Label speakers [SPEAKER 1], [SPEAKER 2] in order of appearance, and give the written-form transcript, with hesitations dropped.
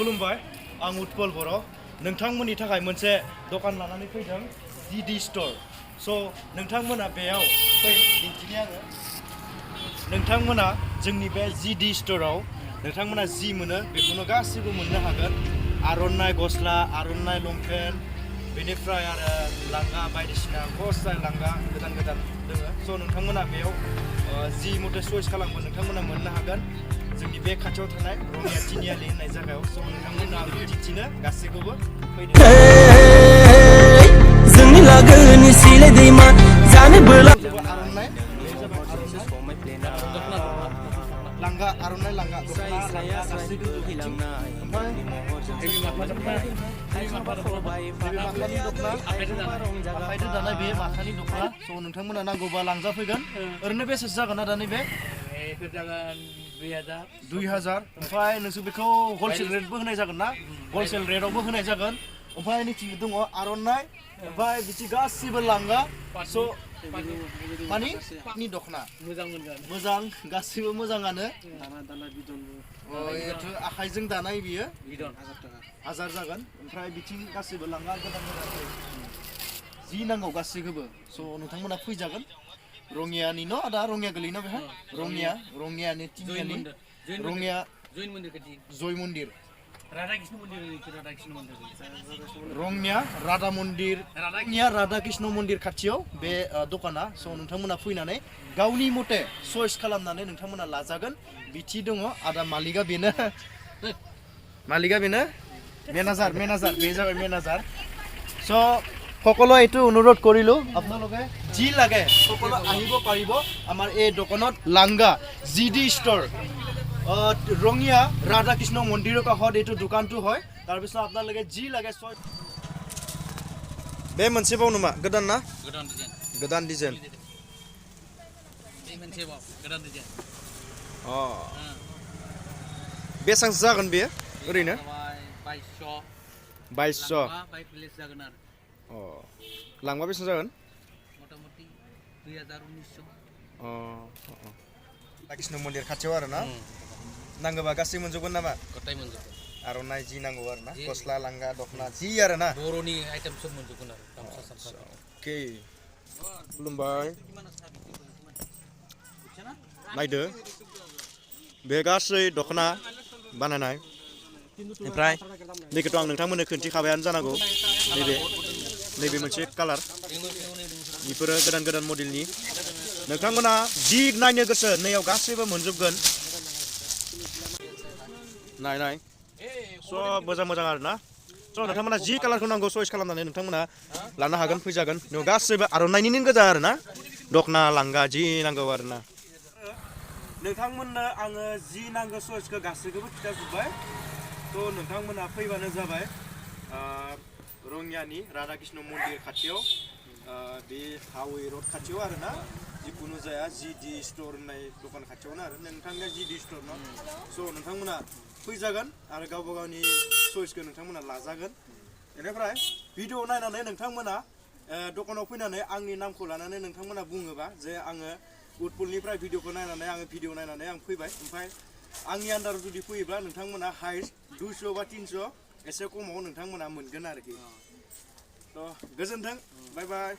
[SPEAKER 1] खुलुमबाय आं उत्पल बर' नोंथांमोननि थाखाय मोनसे दखान लानानै फैदों GD स्टोर स' नोंथांमोना बेयाव फै दिन्थिनि आङो नोंथांमोना जोंनि बे GD स्टोराव नोंथांमोना जि मोनो बेखौनो गासिबो मोननो हागोन आर'नाइ गस्ला आर'नाइ लंपेन्ट बेनिफ्राय आरो लांगा बायदिसिना गस्ला लांगा गोदान गोदान दोङो स' नोंथांमोना बेयाव जि मथे चइस खालामो नोंथांमोना मोननो हागोन जोंनि बे खाथियाव थानाय रङिया तिनिआलि होननाय जायगायाव स' नोंथांमोना दिन्थिनो गासैखौबो फैदो
[SPEAKER 2] जोंनि लागोनि सिले दैमा जानो बोला
[SPEAKER 1] आर'नाइ बे जाबाय आर'नाइ लांगा आर'नाइ लांगा दख'ना लांगा गासैबो माथानि दख'ना आखाइजों दानाय बे माथानि दख'ना स' नोंथांमोना नांगौबा लांजाफैगोन ओरैनो बेसेसो जागोन ना दानि बे 2000 ओमफ्राय नोंसोर बेखौ हलसेल रेटबो होनाय जागोन ना हलसेल रेटआवबो होनाय जागोन ओमफ्राय नैथिं दङ आर'नाइ ओमफ्राय बिदि गासिबो लांगा स' मानि नि दख'ना मोजां गासिबो मोजाङानो आखाइजों दानाय बियो 1000 जागोन ओमफ्राय बिथिं गासिबो लांगा गोदान गोदान जि नांगौ गासैखौबो स' नोंथांमोना फैजागोन रङियानि न' आदा रङिया गोलैना बेहा रङियानि तिनिआलि रङिया जय मन्दिर रङिया राधा कृष्ण मन्दिर खाथियाव बे दखाना स' नोंथांमोना फैनानै गावनि मथे चइस खालामनानै नोंथांमोना लाजागोन बिथि दङ आदा मालिका बेनो মেনেজাৰ বে যাবে মেনেজাৰ চ' সকলো এইটো অনুৰোধ কৰিলোঁ আপোনালোকে যি লাগে সকলো আহিব পাৰিব আমাৰ এই দোকানত লাংগা GD ষ্ট'ৰ ৰঙিয়া ৰাধা কৃষ্ণ মন্দিৰৰ কাষত এইটো দোকানটো হয় তাৰপিছত আপোনালোকে যি লাগে চয় बे मोनसे बाव नामा गोदान ना गोदान डिजाइन अ बेसेबांसो जागोन बेयो ओरैनो 2200 अ लांबा बेसेबां जागोन मथा-मथि 2000-1900 अ कृष्ण मन्दिर खाथियाव आरो ना नांगौबा गासै मोनजोबगोन नामा गथाय मोनजोबगोन आर'नाइ जि नांगौ आरो ना गस्ला लांगा दख'ना जि आरो ना बर'नि आइटेम सब मोनजोबगोन आरो गामसा सामसा अके खुलुमबाय नायदो बे गासै दख'ना बानायनाय ओमफ्राय नैखौथ' आं नोंथांमोननो खोन्थिखाबायानो जानांगौ नैबे मोनसे कालार बेफोरो गोदान गोदान मडेलनि नोंथांमोना जि नायनो गोसो नैयाव गासैबो मोनजोबगोन नाय सब मोजां आरो ना स' नोंथांमोना जि कालारखौ नांगौ चइस खालामनानै नोंथांमोना लानो हागोन फैजागोन बेयाव गासैबो आर'नाइनिनो गोजा आरो ना दख'ना लांगा जि नांगौ आरो ना नोंथांमोननो आङो जि नांगौ चइसखौ गासैखौबो खिथाजोब्बाय थ' नोंथांमोना फैबानो जाबाय रङियानि राधा कृष्ण मन्दिर खाथियाव बे हावे रड खाथियाव आरो ना जिखुनु जाया GD स्टोर होननाय दखान खाथियावनो आरो नोंथांनिया GD स्टोर न' स' नोंथांमोना फैजागोन आरो गावबा गावनि चइसखौ नोंथांमोना लाजागोन बेनिफ्राय भिडिअ नायनानै नोंथांमोना दखानाव फैनानै आंनि नामखौ लानानै नोंथांमोना बुङोबा जे आङो उत्पलनिफ्राय भिडिअखौ नायनानै आङो भिडिअ नायनानै आं फैबाय ओमफ्राय आंनि आन्दाराव जुदि फैयोब्ला नोंथांमोना हाइस्ट 200 बा 300 एसे खमाव नोंथांमोना मोनगोन आरोखि थ' गोजोन्थों बाय बाय